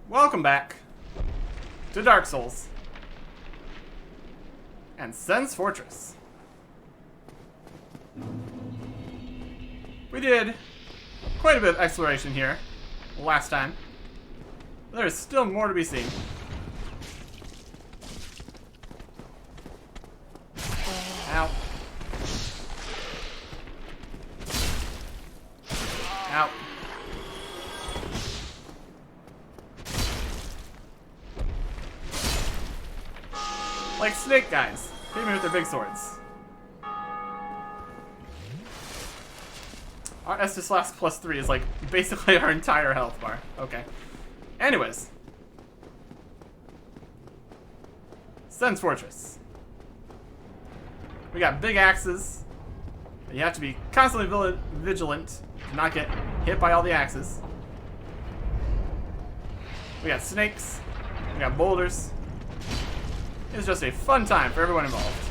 Welcome back to Dark Souls and Sen's Fortress. We did quite a bit of exploration here last time. There's still more to be seen. Ow. Ow. Like snake guys. Hit me with their big swords. Our Estus Flask plus 3 is like basically our entire health bar. Okay. Anyways. Sen's Fortress. We got big axes. You have to be constantly vigilant to not get hit by all the axes. We got snakes. We got boulders. It's just a fun time for everyone involved.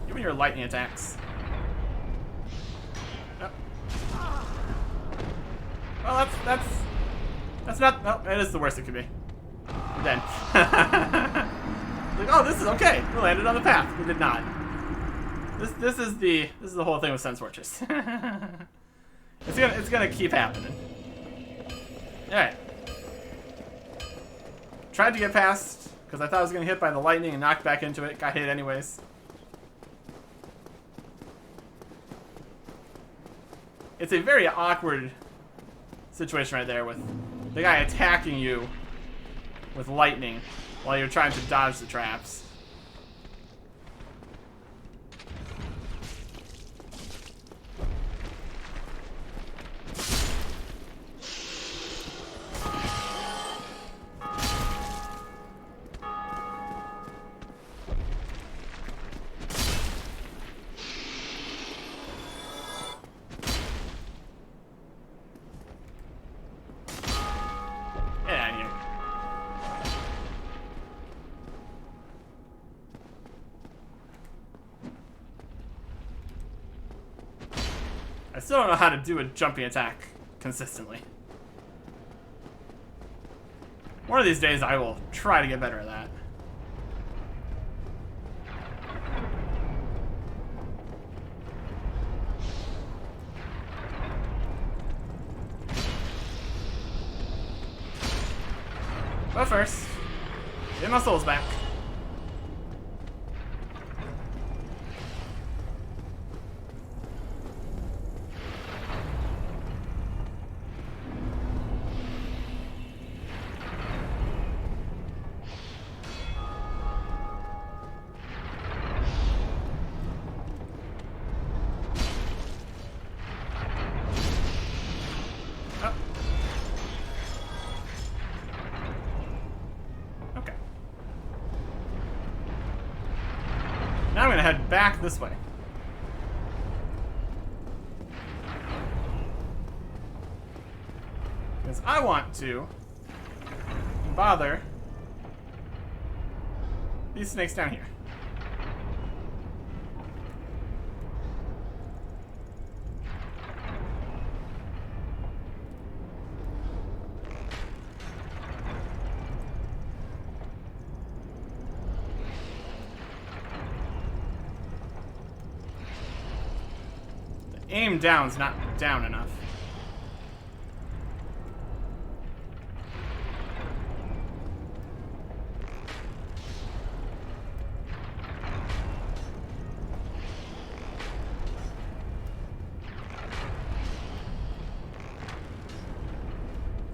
Give me your lightning attacks. Oh. Well, that's not. Oh, it is the worst it could be. We're dead. Like, oh, this is okay. We landed on the path. We did not. This is the whole thing with Sen's Fortress. It's gonna keep happening. All right. Tried to get past because I thought I was gonna hit by the lightning and knocked back into it. Got hit anyways. It's a very awkward situation right there with the guy attacking you with lightning while you're trying to dodge the traps. I still don't know how to do a jumping attack consistently. One of these days I will try to get better at that. But first, get my souls back. Now I'm going to head back this way. Because I want to bother these snakes down here. Aim down's not down enough.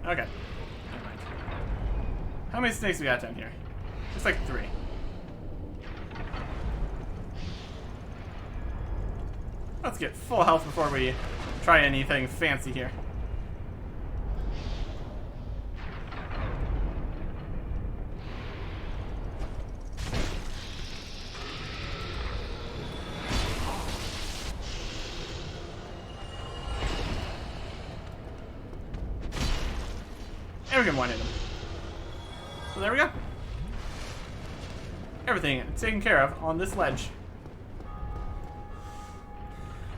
Okay. Never mind. How many snakes we got down here? Looks like 3. Let's get full health before we try anything fancy here. And we can one-hit him. So there we go. everything taken care of on this ledge.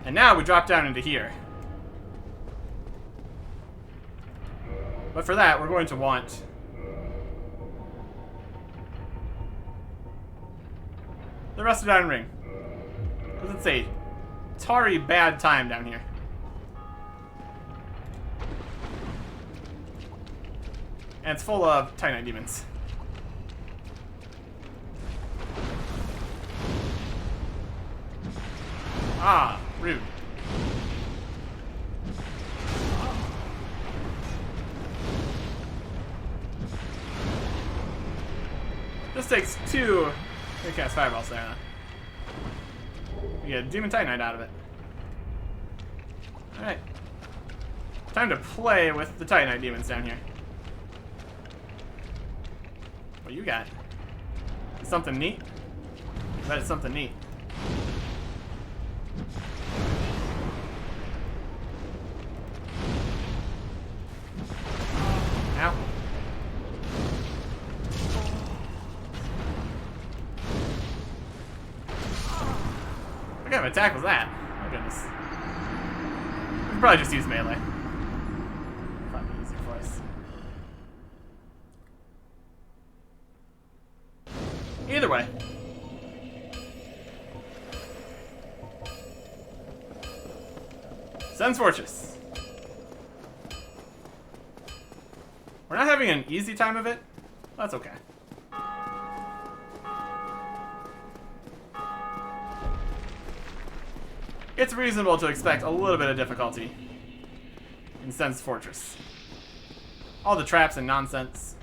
And now we drop down into here. But for that, we're going to want the Rusted Iron Ring. Because it's a tarry bad time down here. And it's full of Titanite demons. Ah, rude. This takes 2. We cast fireballs there, huh? We get Demon Titanite out of it. Alright. Time to play with the Titanite demons down here. What you got? Something neat? I bet it's something neat. Ow. What kind of attack was that? Oh goodness. We could probably just use melee. Probably easier for us. Either way. Sun's Fortress. We're not having an easy time of it. That's okay. It's reasonable to expect a little bit of difficulty in Sun's Fortress. All the traps and nonsense.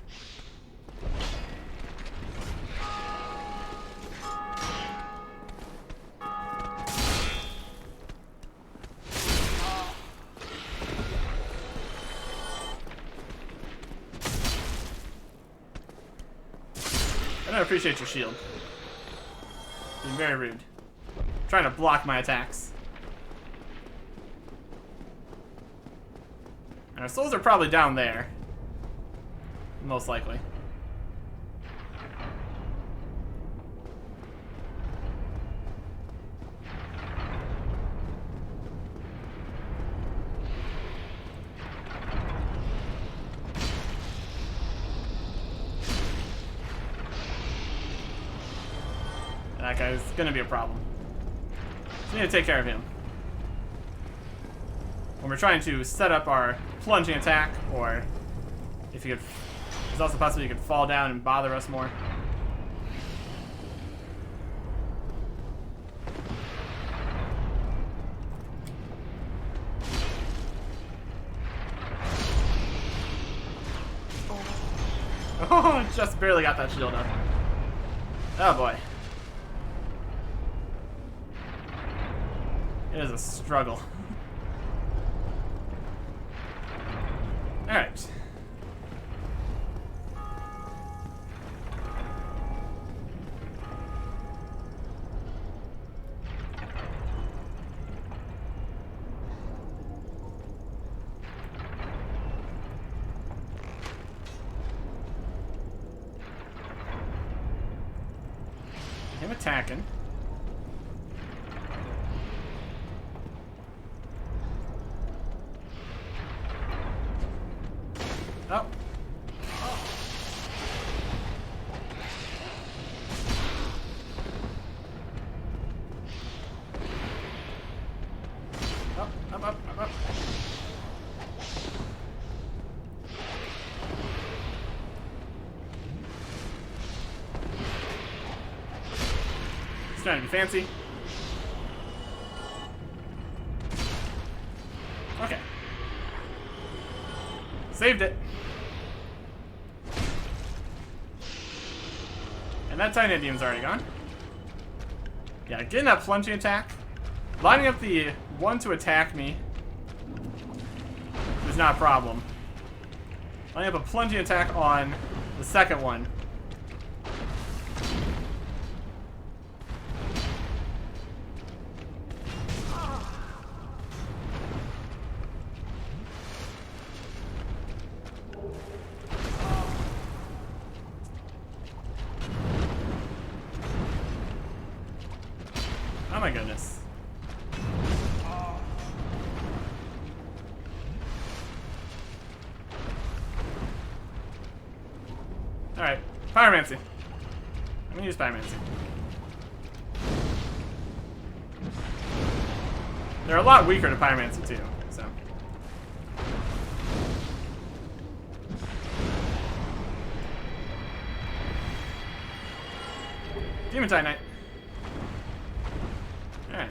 I don't appreciate your shield. Being very rude. Trying to block my attacks. And our souls are probably down there. Most likely. That guy's gonna be a problem. So we need to take care of him. When we're trying to set up our plunging attack, or if you could, there's also possibly you could fall down and bother us more. Oh, just barely got that shield up. Oh boy. It is a struggle. Alright. Him attacking. Oh. Up. He's trying to be fancy. Okay. Saved it. And that Titanite demon's already gone. Yeah, getting that plunging attack. Lining up the one to attack me is not a problem. Lining up a plunging attack on the second one. Alright. Pyromancy. I'm gonna use Pyromancy. They're a lot weaker to Pyromancy too, so. Demon Titanite. Alright.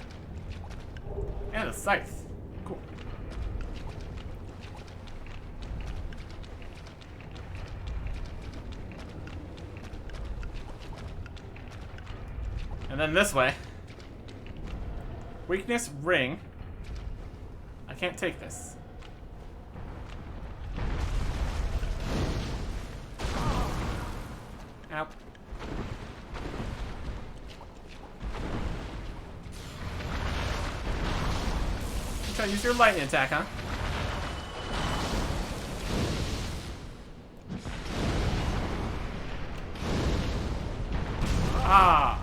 And a scythe. Cool. And then this way. Weakness ring. I can't take this. Ow. You try to use your lightning attack, huh? Ah.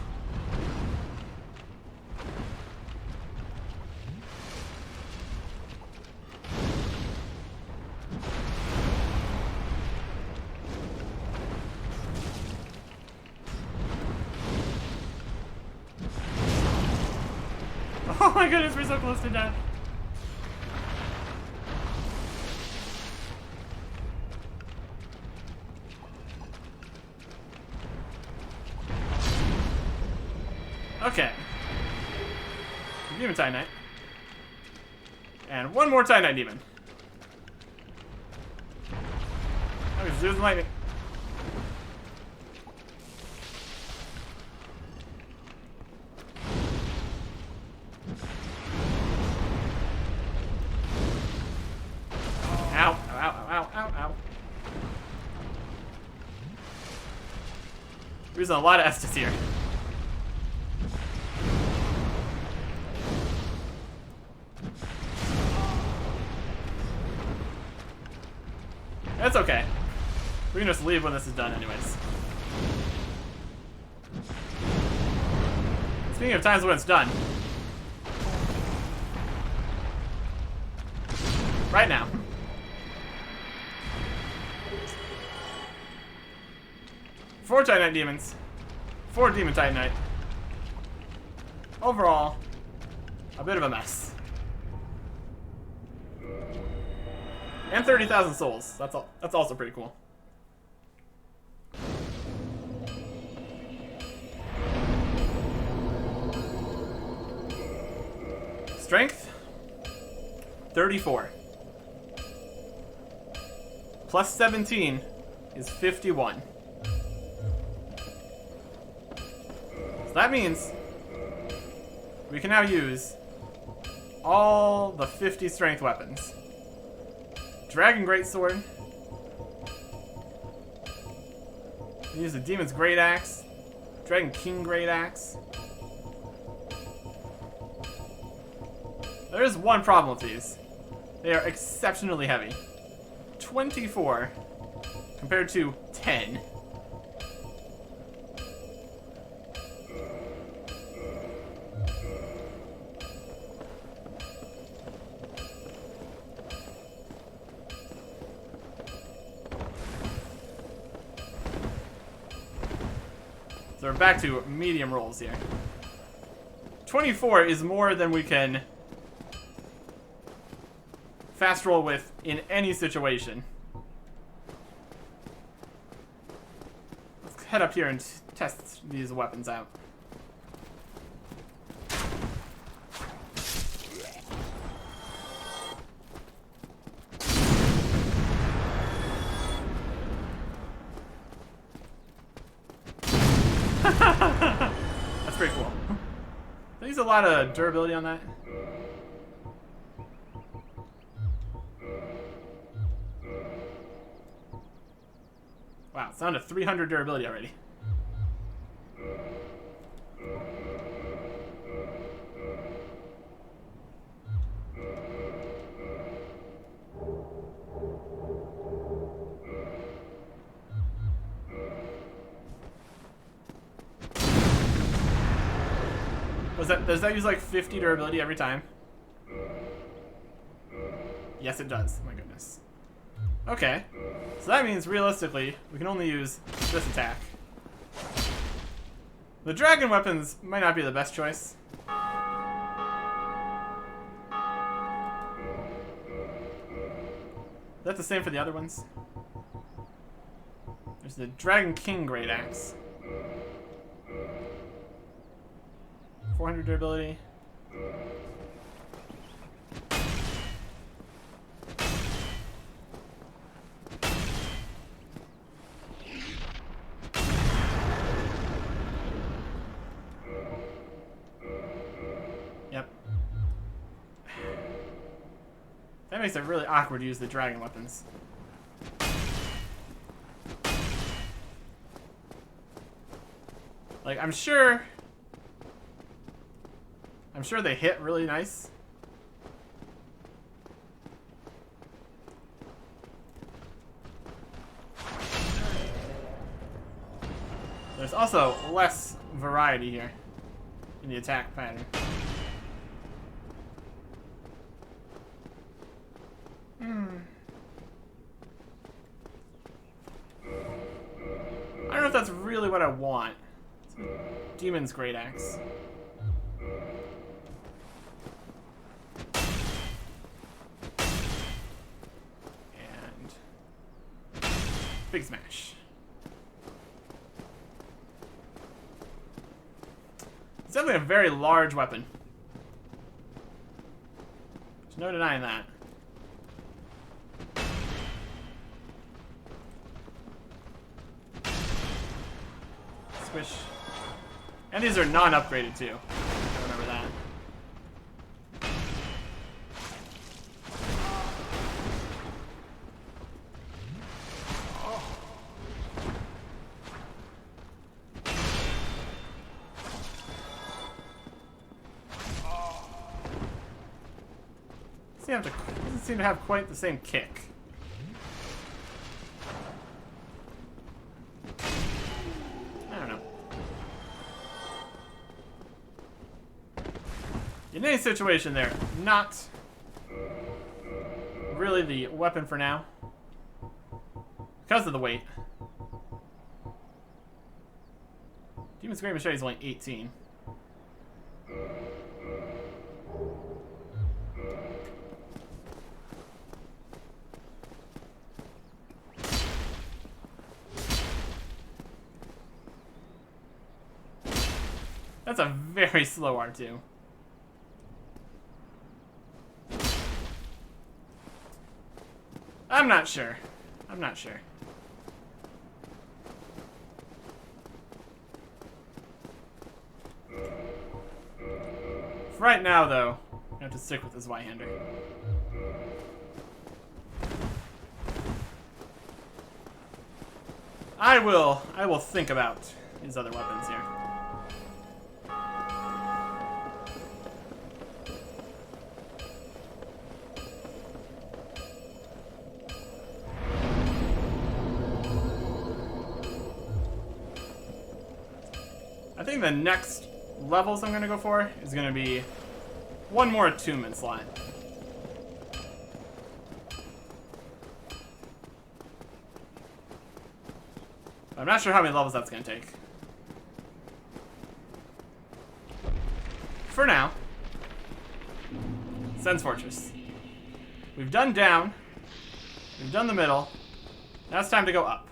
Oh my goodness, we're so close to death. Okay. Demon Titanite. And one more Titanite demon. Okay, so there's lightning. Ow, ow, ow, ow, ow, ow. We're using a lot of Estus here. That's okay. We can just leave when this is done anyways. Speaking of times when it's done. Right now. Four Titanite demons. 4 Demon Titanite. Overall, a bit of a mess. And 30,000 souls. That's all. That's also pretty cool. Strength 34. Plus 17 is 51. So that means we can now use all the 50 strength weapons. Dragon Greatsword. Use the Demon's Great Axe. Dragon King Great Axe. There is one problem with these. They are exceptionally heavy. 24 compared to 10. So we're back to medium rolls here. 24 is more than we can fast roll with in any situation. Let's head up here and test these weapons out. That's pretty cool. There's a lot of durability on that. Wow, it's down to 300 durability already. Does that use like 50 durability every time? Yes, it does. My goodness. Okay. So that means, realistically, we can only use this attack. The dragon weapons might not be the best choice. Is that the same for the other ones? There's the Dragon King Great Axe. 400 durability. Yep. That makes it really awkward to use the dragon weapons. Like, I'm sure they hit really nice. There's also less variety here in the attack pattern. I don't know if that's really what I want. Demon's Great Axe. And Big Smash. It's definitely a very large weapon. There's no denying that. Squish. And these are non-upgraded too. I remember that. Doesn't seem to have quite the same kick. I don't know. In any situation there, not really the weapon for now. Because of the weight. Demon's Great Machete is only 18. That's a very slow R2. I'm not sure. I'm not sure. For right now, though, I have to stick with this Y-hander. I will think about these other weapons here. I think the next levels I'm going to go for is going to be one more attunement slot. I'm not sure how many levels that's going to take. For now, Ascent's Fortress. We've done down. We've done the middle. Now it's time to go up.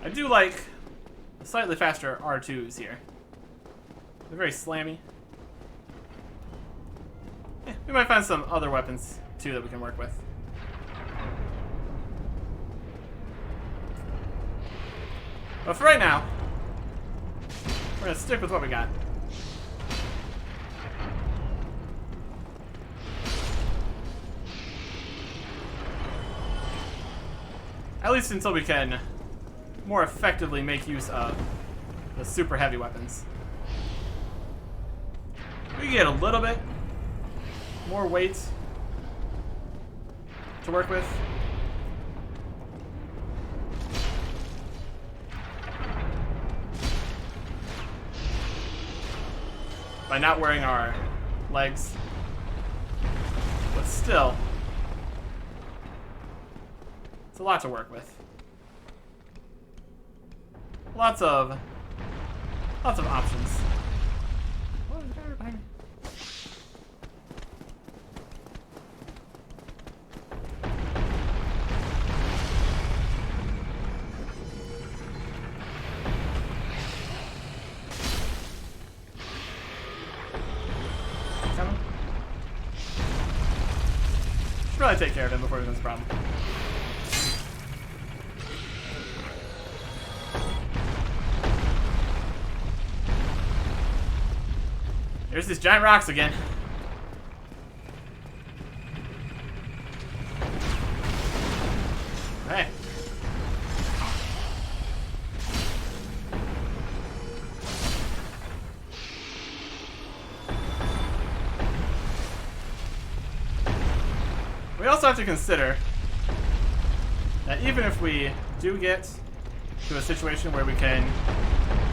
I do like the slightly faster R2s here. They're very slammy. Yeah, we might find some other weapons, too, that we can work with. But for right now, we're going to stick with what we got. At least until we can more effectively make use of the super heavy weapons. can get a little bit more weight to work with. By not wearing our legs. But still, it's a lot to work with. Lots of options. Oh, there's a driver behind me. Coming. Should probably take care of him before he becomes a problem. There's these giant rocks again. Hey. We also have to consider that even if we do get to a situation where we can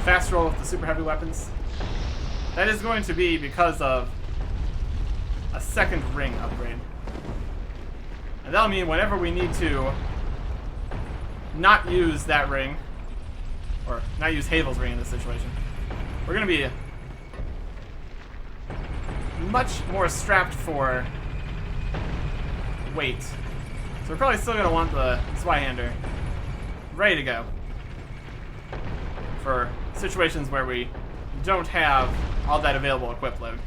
fast roll with the super heavy weapons, that is going to be because of a second ring upgrade. And that'll mean whenever we need to not use that ring, or not use Havel's ring in this situation, we're going to be much more strapped for weight. So we're probably still going to want the Zweihander ready to go for situations where we don't have all that available equip load.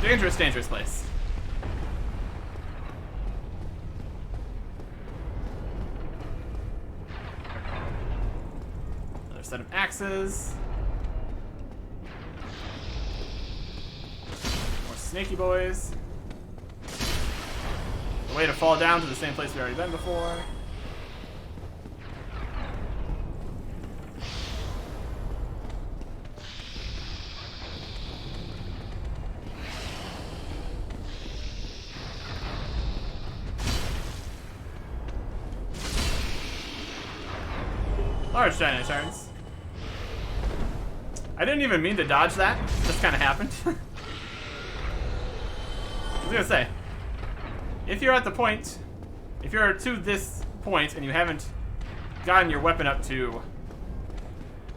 Dangerous, dangerous place. Another set of axes. Snaky boys. The way to fall down to the same place we've already been before. Large giant turns. I didn't even mean to dodge that. It just kind of happened. I was gonna say, if you're at the point, if you're to this point and you haven't gotten your weapon up to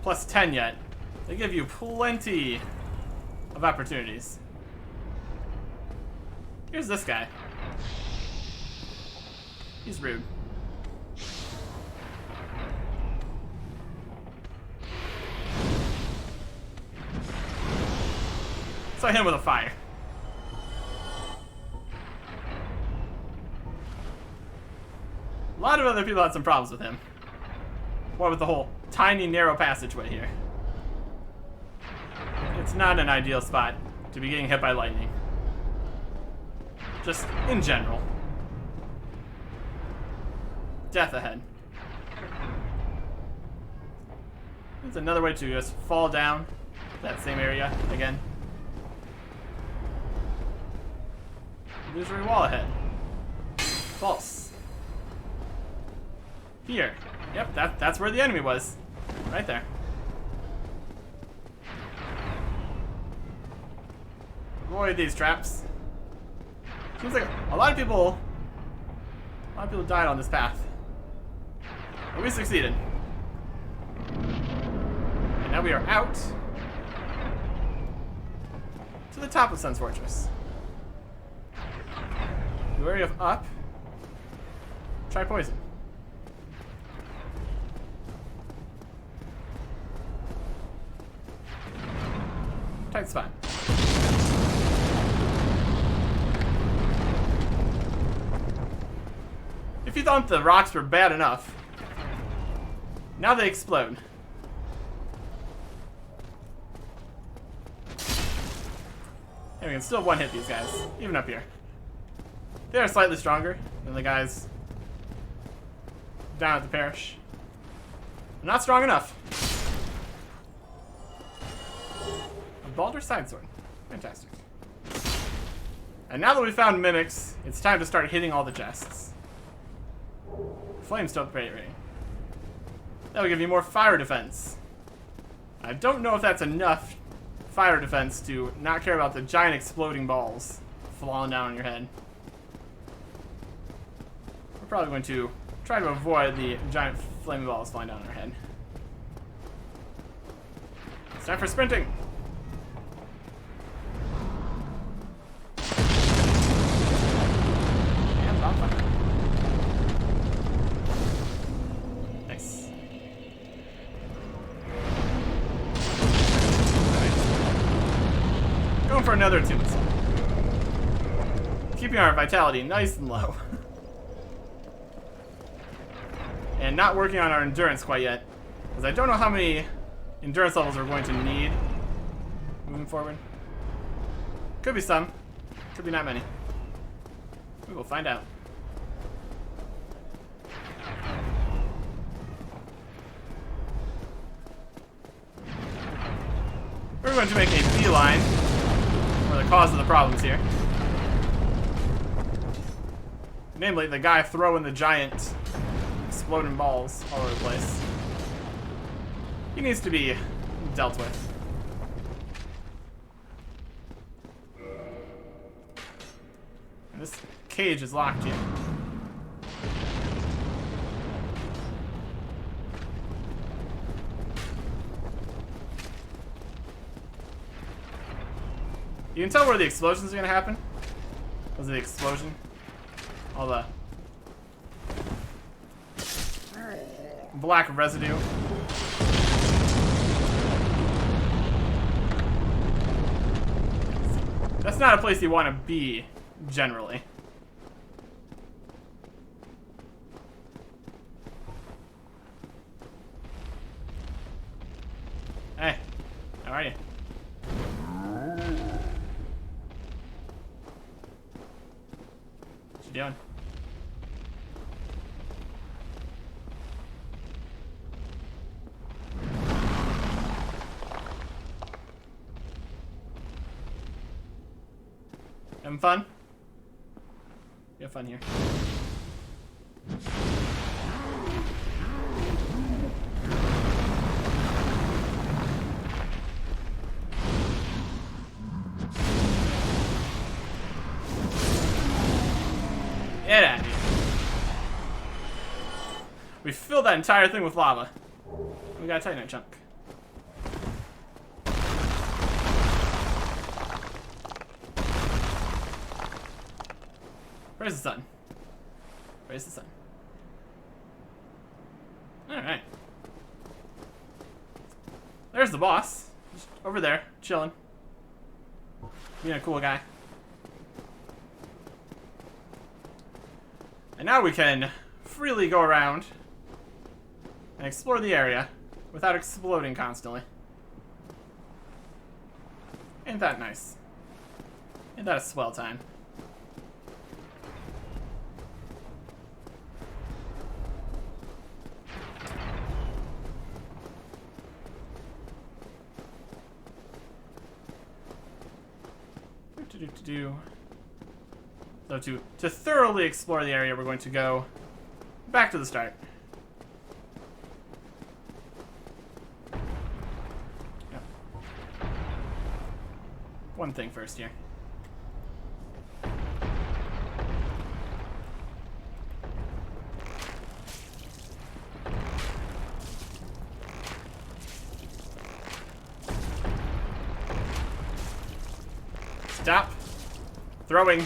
plus 10 yet, they give you plenty of opportunities. Here's this guy. He's rude. So I hit him with a fire. A lot of other people had some problems with him. What with the whole tiny, narrow passageway here. It's not an ideal spot to be getting hit by lightning. Just in general. Death ahead. There's another way to just fall down that same area again. Illusory wall ahead. False. Here. Yep, that's where the enemy was. Right there. Avoid these traps. Seems like a lot of people died on this path. But we succeeded. And now we are out to the top of Sun's Fortress. The area of up. Try poison. Tight spot. If you thought the rocks were bad enough, now they explode. And we can still one-hit these guys, even up here. They are slightly stronger than the guys down at the parish. But not strong enough. A Baldur side sword. Fantastic. And now that we've found mimics, it's time to start hitting all the chests. Flame Stoke Bait Ring. That will give you more fire defense. I don't know if that's enough fire defense to not care about the giant exploding balls falling down on your head. We're probably going to try to avoid the giant flaming balls falling down on our head. It's time for sprinting. And on fire. Nice. Alright. Going for another tombstone. Keeping our vitality nice and low. And not working on our endurance quite yet, because I don't know how many endurance levels we're going to need moving forward. Could be some, could be not many. We will find out. We're going to make a beeline for the cause of the problems here. Namely, the guy throwing the giant exploding balls all over the place. He needs to be dealt with. And this cage is locked here. You can tell where the explosions are going to happen. Was it the explosion? All the black residue. That's not a place you want to be, generally. Hey, how are you? What you doing? Having fun? You have fun here. Get out of here. We filled that entire thing with lava. We got a Titanite chunk. Where's the sun? Where's the sun? Alright. There's the boss. Just over there, chilling. Being a cool guy. And now we can freely go around and explore the area without exploding constantly. Ain't that nice? Ain't that a swell time? So to thoroughly explore the area, we're going to go back to the start. Yep. One thing first here. Stop throwing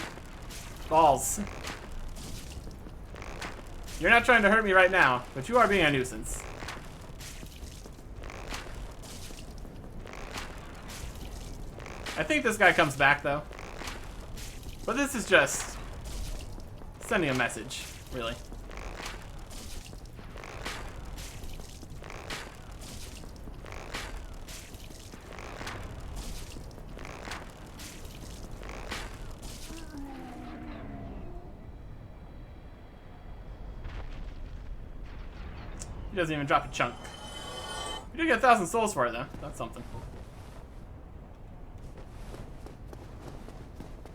balls. You're not trying to hurt me right now, but you are being a nuisance. I think this guy comes back, though. But this is just sending a message, really. He doesn't even drop a chunk. We do get 1,000 souls for it, though. That's something.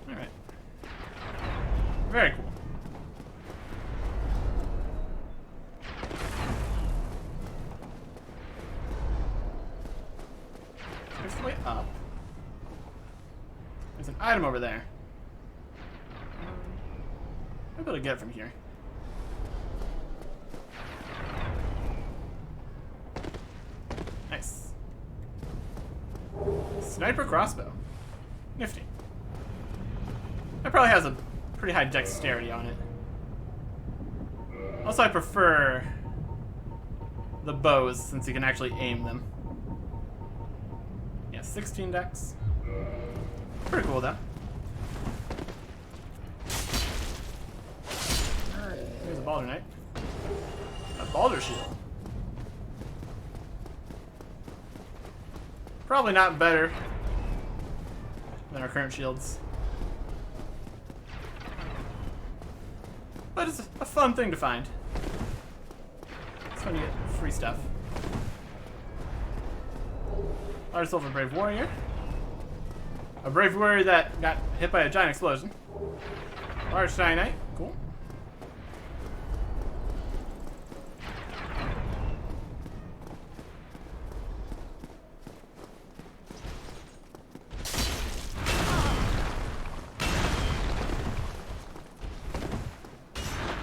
Alright. Very cool. There's the way up. There's an item over there. I'll be able to get it from here. Nice. Sniper crossbow. Nifty. That probably has a pretty high dexterity on it. Also, I prefer the bows since you can actually aim them. Yeah, 16 dex. Pretty cool, though. Here's a Balder Knight. A Balder shield. Probably not better than our current shields. But it's a fun thing to find. It's fun to get free stuff. Large Soul of a Brave Warrior. A Brave Warrior that got hit by a giant explosion. Large Shiny Knight. Cool.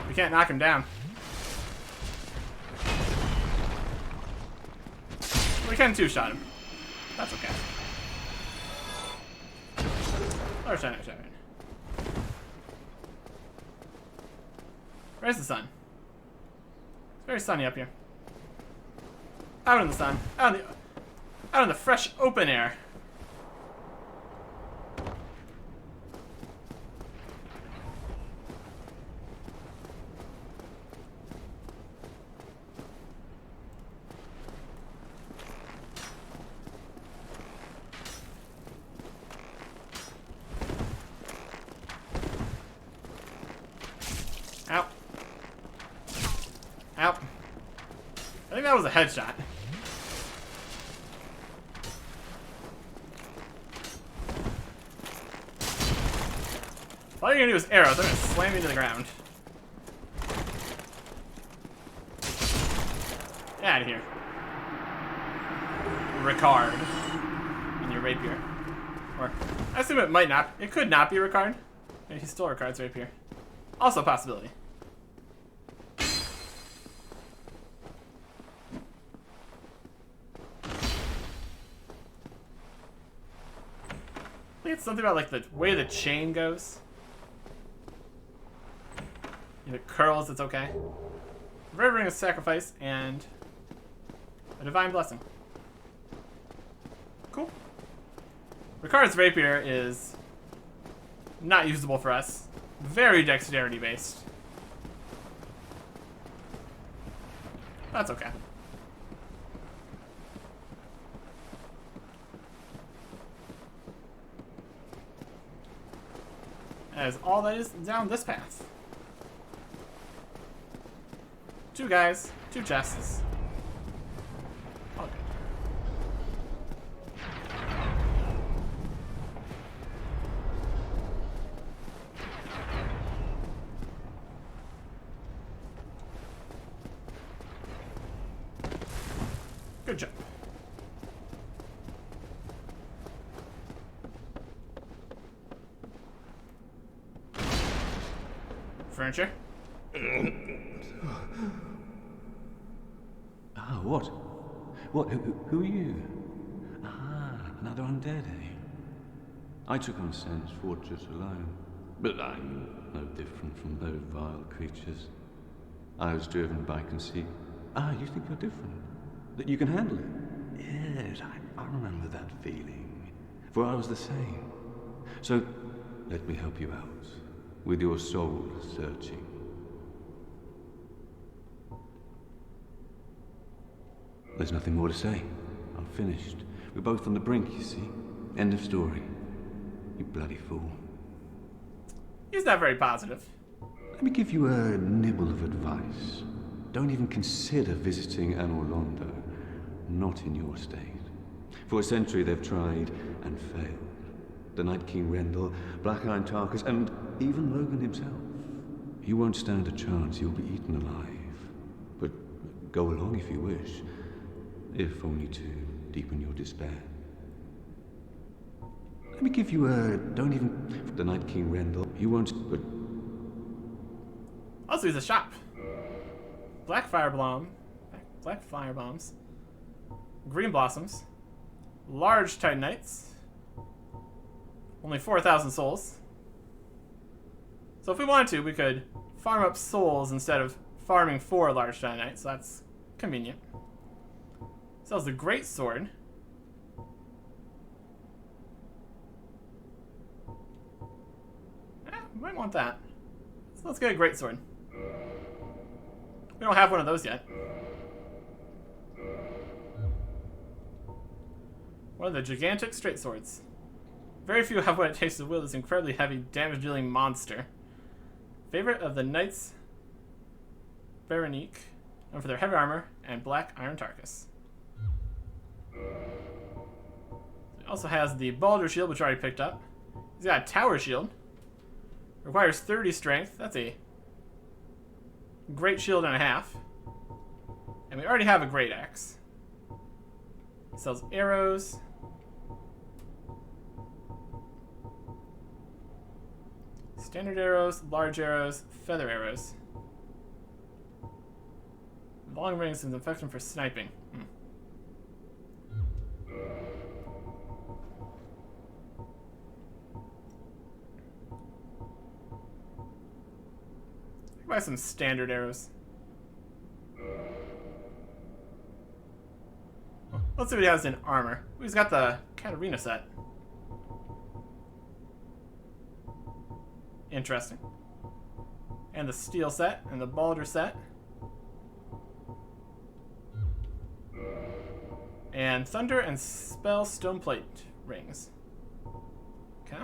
We can't knock him down. We can two-shot him. That's okay. Or shine. Where's the sun? It's very sunny up here. Out in the sun. Out in the fresh open air. Ow. Ow. I think that was a headshot. All you're gonna do is arrows. They're gonna slam you to the ground. Get out of here. Ricard. And your rapier. Or, I assume it might not. It could not be Ricard. Maybe he stole Ricard's rapier. Also a possibility. I think it's something about like the way the chain goes. If it curls, it's okay. Revering a sacrifice and a divine blessing. Cool. Ricard's rapier is not usable for us. Very dexterity based. That's okay. That is all that is down this path. 2 guys, 2 chests. All good. Good job. Furniture? Ah, what? What? Who are you? Ah, another undead, eh? I took on Ascent's fortress alone, but I'm no different from those vile creatures. I was driven by conceit. Ah, you think you're different? That you can handle it? Yes, I remember that feeling. For I was the same. So, let me help you out. With your soul searching. There's nothing more to say. I'm finished. We're both on the brink, you see. End of story. You bloody fool. He's not very positive. Let me give you a nibble of advice. don't even consider visiting an Orlando. Not in your state. For a century they've tried and failed. The Night King Rendell, Black Iron Tarkus, and even Logan himself. You won't stand a chance, you'll be eaten alive. But go along if you wish, if only to deepen your despair. Let me give you a... don't even... The Night King Rendell, you won't... but... Also, he's a shop. Black fire bomb. Black fire bombs. Green blossoms. Large Titanites. Only 4,000 souls. So if we wanted to, we could farm up souls instead of farming 4 large Titanites. So that's convenient. Sells the Great Sword. We might want that. So let's get a Great Sword. We don't have one of those yet. One of the gigantic straight swords. Very few have what it takes to wield this incredibly heavy, damage-dealing monster. Favorite of the Knights Baronique, known for their heavy armor and black iron Tarkus. It also has the Baldur shield, which I already picked up. He's got a tower shield. Requires 30 strength. That's a great shield and a half. And we already have a great axe. It sells arrows. Standard arrows, large arrows, feather arrows. Long range is effective for sniping. Buy some standard arrows. Let's see what he has in armor. He's got the Katarina set. Interesting. And the steel set, and the Baldur set. And thunder and spell stone plate rings. Okay.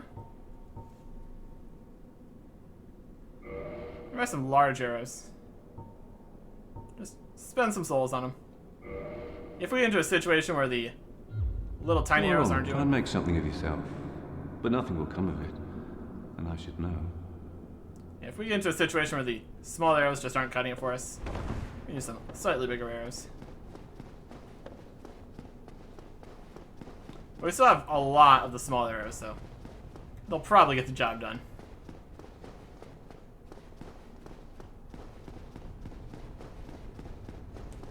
Buy some large arrows. Just spend some souls on them. If we get into a situation where the little tiny arrows aren't doing... Try and make something of yourself. But nothing will come of it. And I should know. If we get into a situation where the small arrows just aren't cutting it for us, we use some slightly bigger arrows. But we still have a lot of the small arrows, so they'll probably get the job done.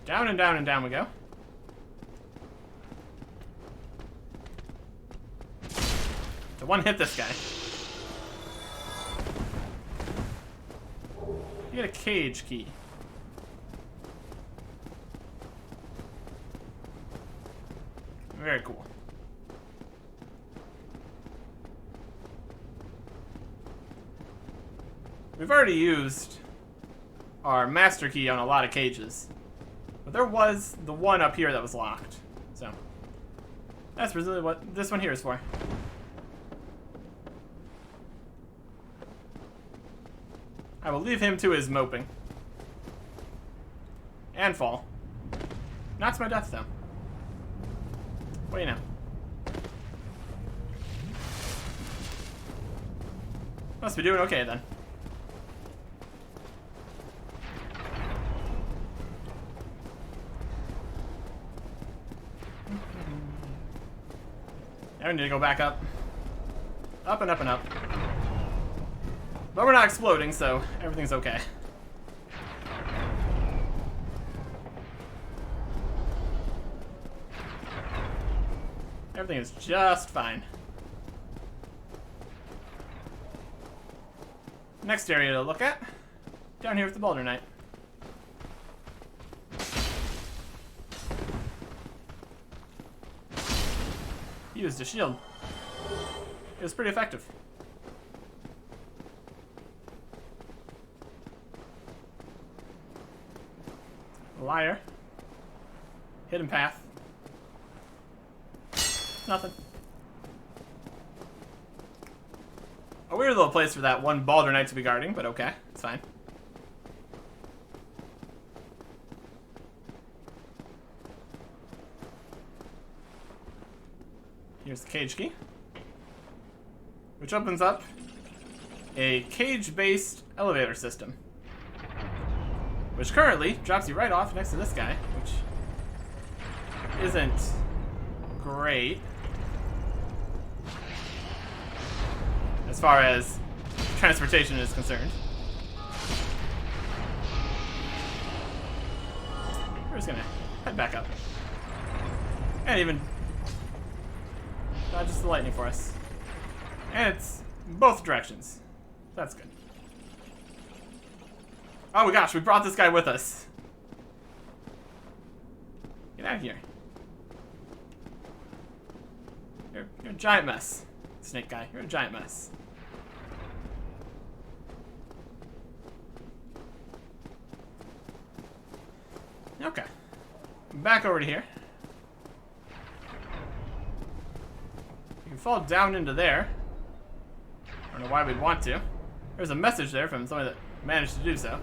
Down and down and down we go. To one hit this guy. You get a cage key. Very cool. We've already used our master key on a lot of cages. But there was the one up here that was locked. So that's presumably what this one here is for. I will leave him to his moping. And fall. Knocks my death down. What do you know? Must be doing okay then. Now we need to go back up. Up and up and up. But we're not exploding, so everything's okay. Everything is just fine. Next area to look at. Down here with the Baldur Knight. He used a shield. It was pretty effective. Liar. Hidden path. Nothing. A weird little place for that one Baldur Knight to be guarding, but okay. It's fine. here's the cage key, which opens up a cage-based elevator system, which currently drops you right off next to this guy, which isn't great as far as transportation is concerned. We're just gonna head back up. And even dodges the lightning for us. And it's both directions. That's good. Oh my gosh, we brought this guy with us. Get out of here. You're a giant mess. Snake guy, you're a giant mess. Okay. Back over to here. You can fall down into there. I don't know why we'd want to. There's a message there from someone that managed to do so.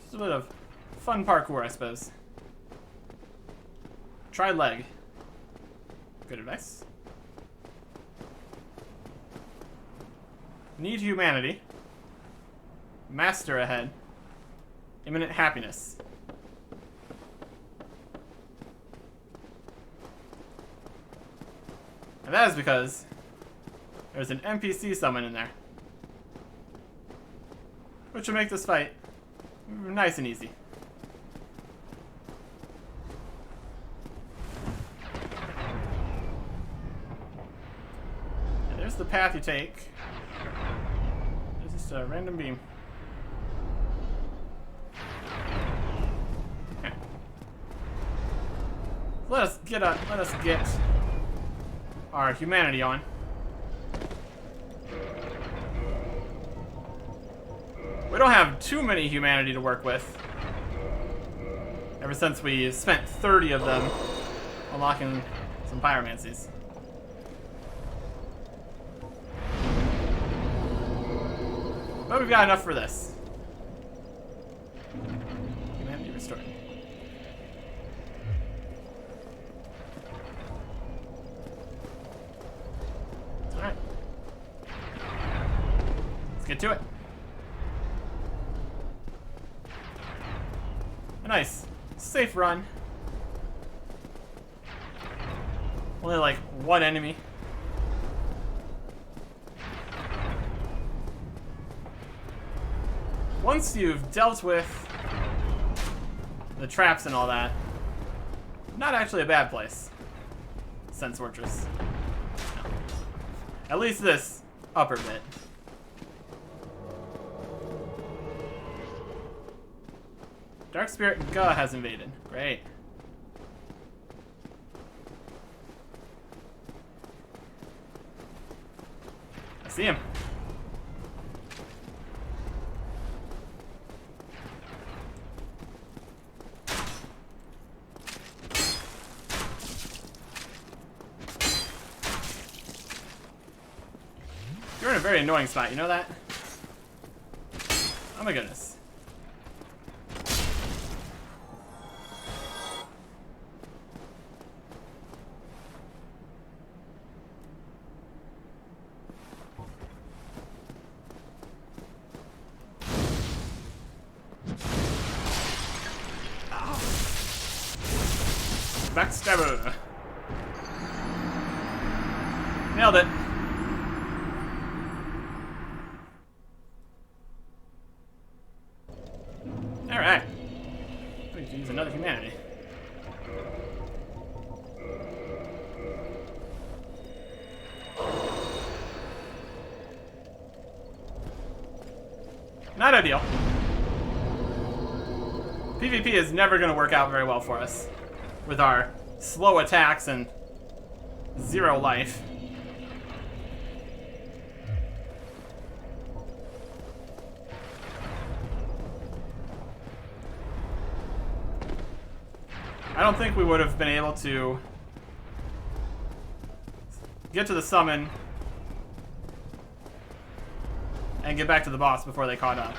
Just a bit of fun parkour, I suppose. Try leg. Good advice. Need humanity. Master ahead. Imminent happiness. And that is because there's an NPC summon in there, which will make this fight nice and easy. And there's the path you take. There's just a random beam. Okay. Let us get our humanity on. We don't have too many humanity to work with. Ever since we spent 30 of them unlocking some pyromancies. But we've got enough for this. Humanity restored. Alright. Let's get to it. Nice. Safe run. Only like one enemy. Once you've dealt with the traps and all that, not actually a bad place. Ascent Fortress. No. At least this upper bit. Dark Spirit Ga has invaded. Great. I see him. You're in a very annoying spot, you know that? Oh my goodness. Backstabber. Nailed it. Alright. We can use another humanity. Not ideal. PvP is never going to work out very well for us with our slow attacks and 0 life. I don't think we would have been able to get to the summon and get back to the boss before they caught up.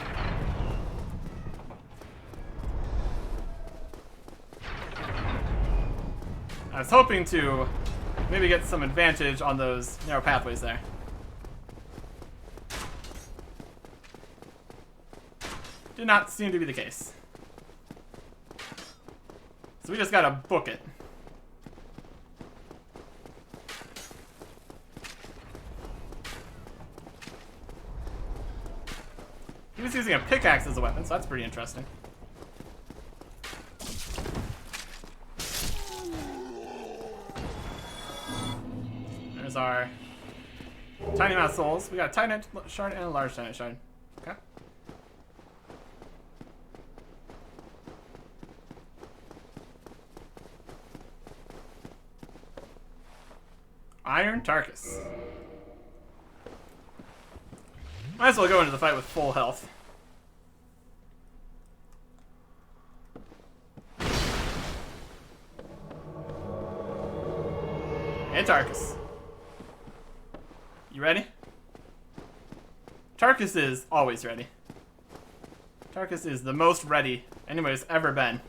I was hoping to maybe get some advantage on those narrow pathways there. Did not seem to be the case. So we just gotta book it. He was using a pickaxe as a weapon, so that's pretty interesting. There's our tiny amount of souls. We got a tiny shard and a large tiny shard. Okay. Iron Tarkus. Might as well go into the fight with full health. Hey, Tarkus. You ready? Tarkus is always ready. Tarkus is the most ready anybody's ever been.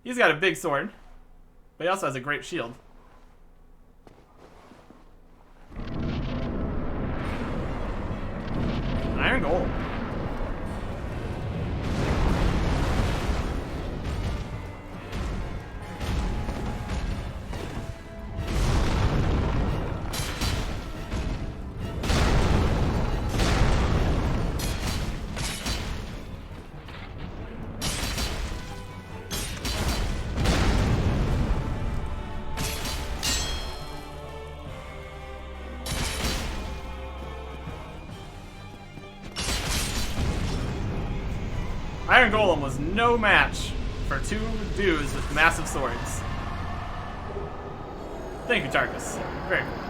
He's got a big sword, but he also has a great shield. Iron Golem. Iron Golem was no match for two dudes with massive swords. Thank you, Tarkus. Very cool.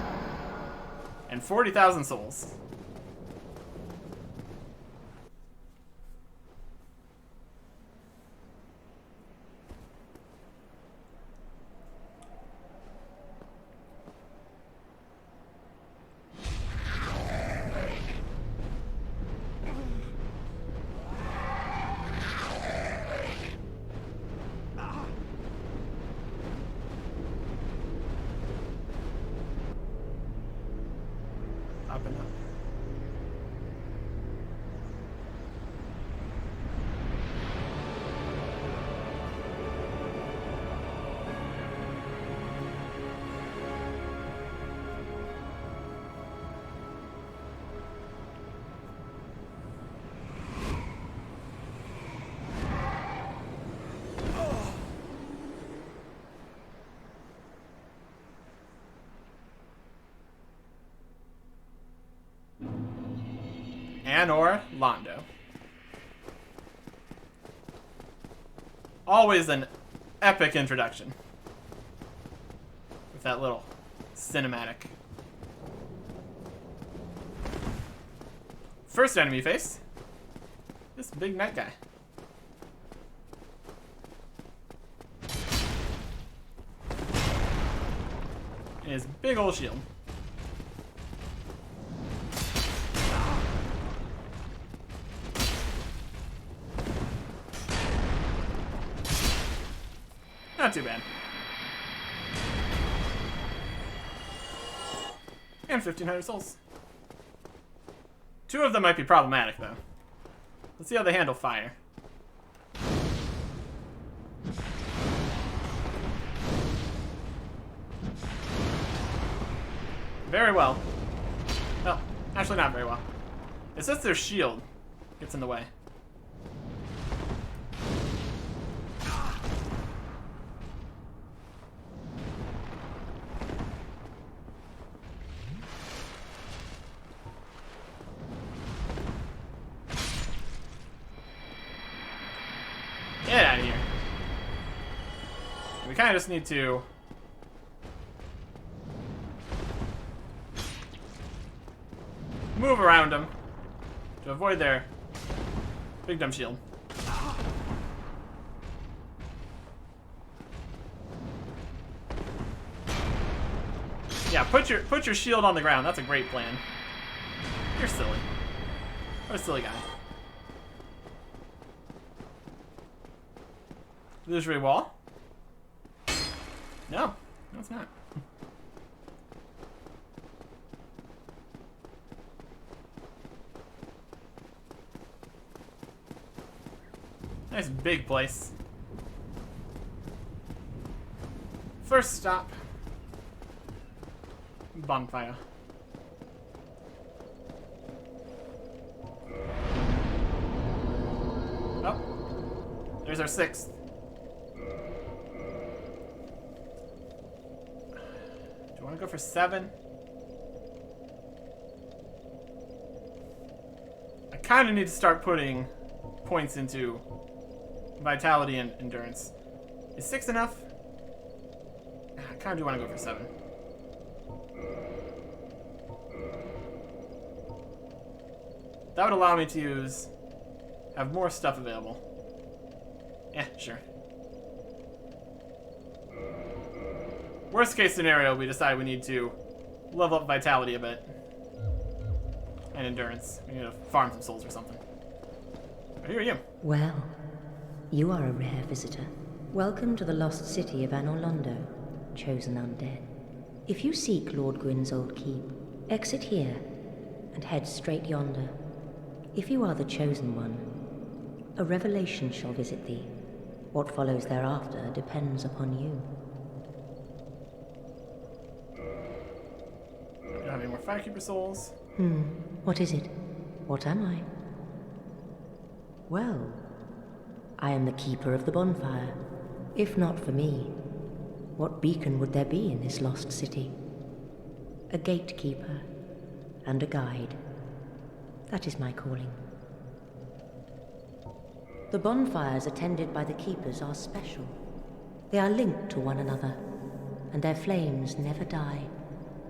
And 40,000 souls. Up and up. Anor Londo. Always an epic introduction. With that little cinematic. First enemy face. This big knight guy. And his big old shield. Not too bad. And 1,500 souls. Two of them might be problematic, though. Let's see how they handle fire. Very well. Oh, actually not very well. It's just their shield gets in the way. Get out of here. We kind of just need to move around them to avoid their big dumb shield. Yeah, put your shield on the ground. That's a great plan. You're silly. What a silly guy. illusory wall? No, it's not. Nice big place. First stop. Bonfire. Oh. There's our 6th. Do you want to go for 7? I kind of need to start putting points into vitality and endurance. Is 6 enough? I kind of do want to go for 7. That would allow me to have more stuff available. Yeah, sure. Worst case scenario, we decide we need to level up vitality a bit. And endurance. We need to farm some souls or something. But here are you. Well, you are a rare visitor. Welcome to the lost city of Anorlondo, chosen undead. If you seek Lord Gwyn's old keep, exit here and head straight yonder. If you are the chosen one, a revelation shall visit thee. What follows thereafter depends upon you. Don't have any more Firekeeper souls. What is it? What am I? Well, I am the keeper of the bonfire. If not for me, what beacon would there be in this lost city? A gatekeeper and a guide. That is my calling. The bonfires attended by the keepers are special. They are linked to one another, and their flames never die.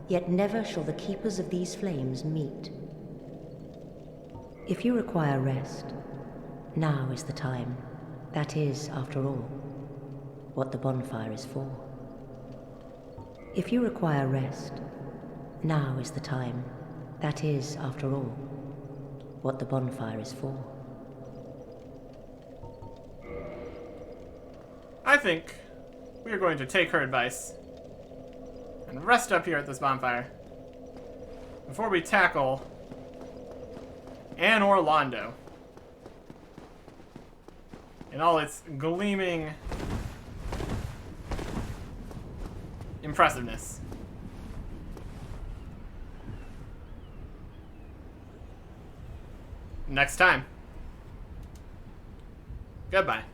Yet never shall the keepers of these flames meet. If you require rest, now is the time. That is, after all, what the bonfire is for. If you require rest, now is the time. That is, after all, what the bonfire is for. I think we are going to take her advice and rest up here at this bonfire before we tackle Anorlondo in all its gleaming impressiveness. Next time. Goodbye.